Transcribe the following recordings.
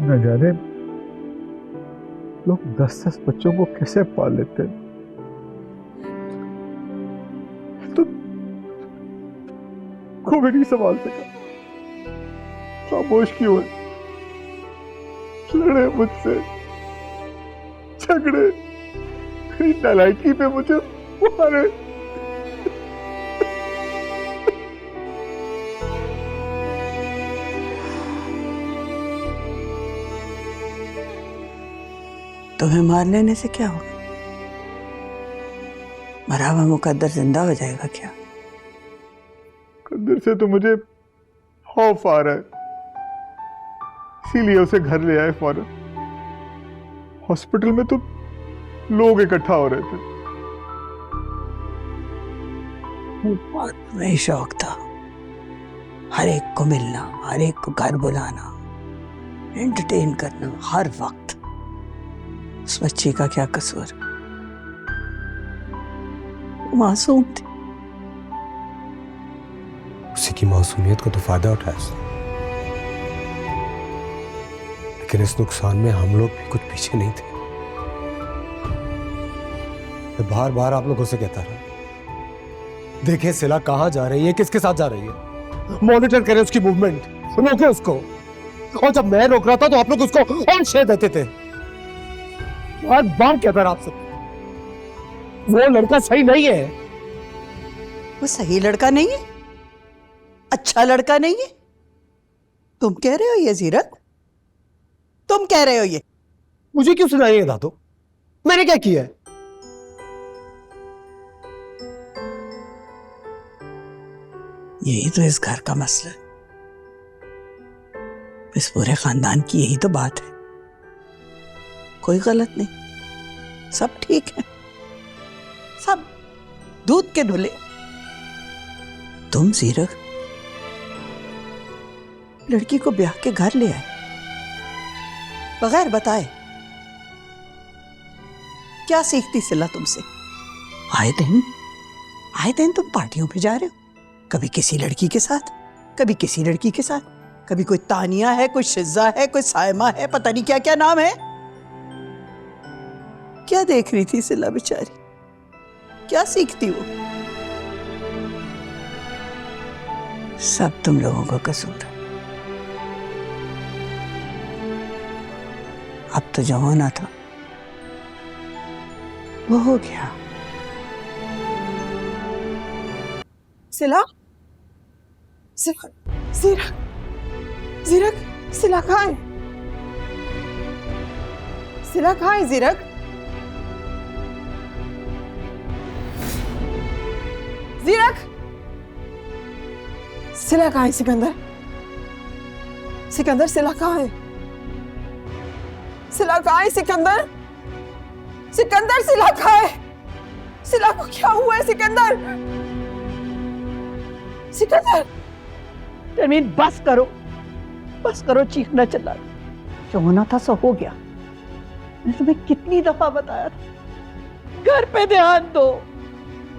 न जाने लोग 10-10 बच्चों को कैसे पाल लेते हैं। तो को भी नहीं संभाल सका, खामोश क्यों है? लड़े मुझसे, झगड़े, मेरी नालायकी पे मुझे मारे। तुम्हें मार लेने से क्या होगा? मरा हुआ मुकद्दर जिंदा हो जाएगा क्या? मुकद्दर से तो मुझे खौफ आ रहा है, इसीलिए उसे घर ले आए फौरन। हॉस्पिटल में तो लोग इकट्ठा हो रहे थे। वही शौक था, हर एक को मिलना, हर एक को घर बुलाना, एंटरटेन करना हर वक्त। उस बच्ची का क्या कसूर? मासूम थी। उसी की मासूमियत को तो फायदा उठाया उसने, लेकिन इस नुकसान में हम लोग भी कुछ पीछे नहीं थे। मैं बार बार आप लोगों से कहता रहा, देखें सिला कहां जा रही है, किसके साथ जा रही है, मॉनिटर करें उसकी मूवमेंट, रोके उसको। और जब मैं रोक रहा था तो आप लोग उसको और शेयर देते थे। बार बार कहता रहा आपसे, वो लड़का सही नहीं है। वो सही लड़का नहीं है, अच्छा लड़का नहीं है। तुम कह रहे हो ये जीरक? तुम कह रहे हो ये? मुझे क्यों सुनाइए दादू? मैंने क्या किया है? यही तो इस घर का मसला है, इस पूरे खानदान की यही तो बात है। कोई गलत नहीं, सब ठीक है, सब दूध के धुले। तुम जीरक लड़की को ब्याह के घर ले आए बगैर बताए। क्या सीखती सिला तुमसे? आए दिन तुम पार्टियों पे जा रहे हो, कभी किसी लड़की के साथ, कभी किसी लड़की के साथ, कभी कोई तानिया है, कोई शिज़ा है, कोई सायमा है, पता नहीं क्या क्या नाम है। क्या देख रही थी सिला बेचारी? क्या सीखती वो? सब तुम लोगों का कसूर है। अब तो जो होना था वो हो गया। सिला, जीरक, जीरक, सिला कहाँ है? सिला कहाँ है जीरक? जीरक, सिला कहाँ है? सिकंदर, सिकंदर, सिला कहाँ है? सिला कहाँ है? सिकंदर, सिकंदर, सिला कहाँ है? सिला को क्या हुआ है? सिकंदर, सिकंदर। जमीन बस करो चीखना चिल्लाना। जो होना था सो हो गया। मैंने तुम्हें कितनी दफा बताया था घर पे ध्यान दो,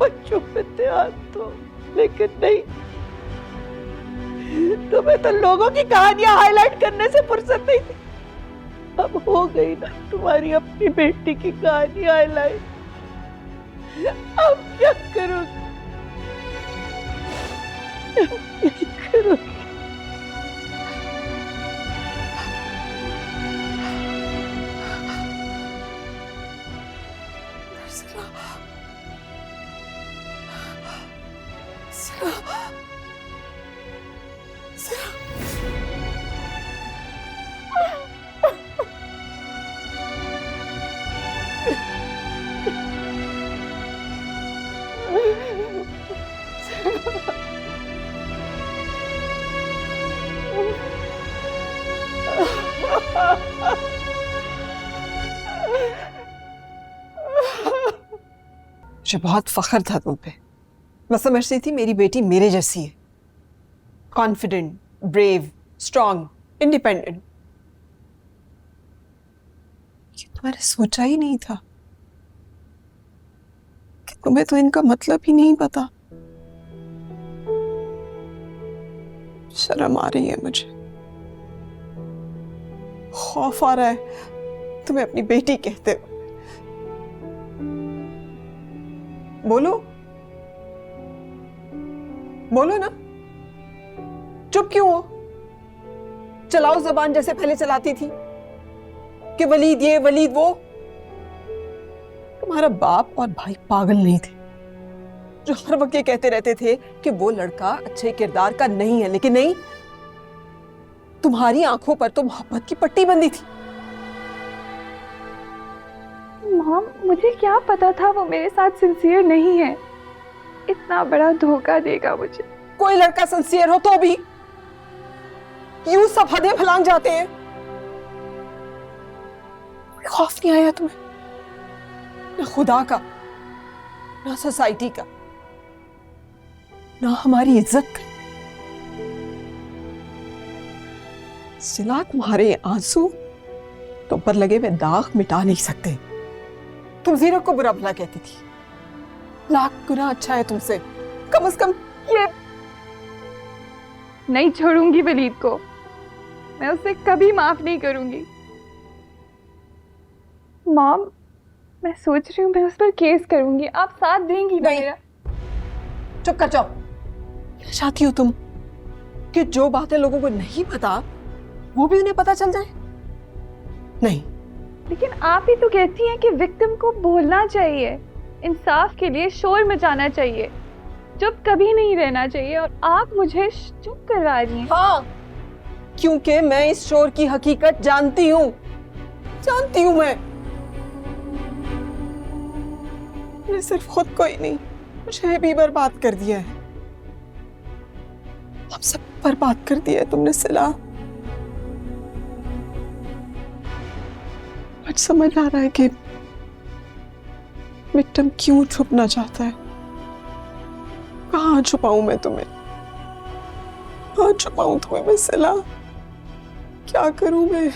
बच्चों पे ध्यान दो, लेकिन नहीं। तुम्हें तो लोगों की कहानियां हाईलाइट करने से फुर्सत नहीं थी। अब हो गई ना तुम्हारी अपनी बेटी की कहानी हाईलाइट। अब क्या करोगे? मुझे बहुत फख्र था तुम पे। मैं समझती थी मेरी बेटी मेरे जैसी है, कॉन्फिडेंट, ब्रेव, स्ट्रॉन्ग, इंडिपेंडेंट। ये तो मैंने सोचा ही नहीं था कि तुम्हें तो इनका मतलब ही नहीं पता। शर्म आ रही है मुझे। खौफ आ रहा है तुम्हें अपनी बेटी कहते हो। बोलो बोलो ना, चुप क्यों हो? चलाओ जबान जैसे पहले चलाती थी कि वलीद ये वलीद वो। तुम्हारा बाप और भाई पागल नहीं थे जो हर वक्त ये कहते रहते थे कि वो लड़का अच्छे किरदार का नहीं है, लेकिन नहीं, तुम्हारी आंखों पर तो मोहब्बत की पट्टी बंधी थी। मॉम, मुझे क्या पता था वो मेरे साथ सिंसियर नहीं है, इतना बड़ा धोखा देगा मुझे। कोई लड़का सिंसियर हो तो भी यूं सब हदें फैलांग जाते हैं। खौफ नहीं आया तुम्हें? ना खुदा का, ना सोसाइटी का, ना हमारी इज्जत का। सिला, तुम्हारे आंसू तुम पर लगे हुए दाग मिटा नहीं सकते। तुम जीनत को बुरा भला कहती थी, लाख गुना अच्छा है तुमसे। कम से कम ये नहीं छोड़ूंगी वलीद को, मैं उसे कभी माफ नहीं करूंगी। मॉम, मैं सोच रही हूँ मैं उस पर केस करूंगी, आप साथ देंगी ना नहीं। मेरा? चुप कर जाओ। क्या चाहती हो तुम कि जो बातें लोगों को नहीं पता वो भी उन्हें पता चल जाए? नहीं। लेकिन आप ही तो कहती हैं कि विक्टिम को बोलना चाहिए, इंसाफ के लिए शोर मचाना चाहिए, चुप कभी नहीं रहना चाहिए, और आप मुझे चुप करवा रही हैं। हाँ, क्योंकि मैं इस शोर की हकीकत जानती हूँ मैं सिर्फ खुद को ही नहीं, मुझे भी बर्बाद कर दिया है। हम सब बर्बाद कर दिया है तुमने सिला। आज समझ आ रहा है कि विक्टिम क्यों छुपना चाहता है। कहाँ छुपाऊं मैं तुम्हें, कहाँ छुपाऊं तुम्हें मैं सिला? क्या करूं मैं?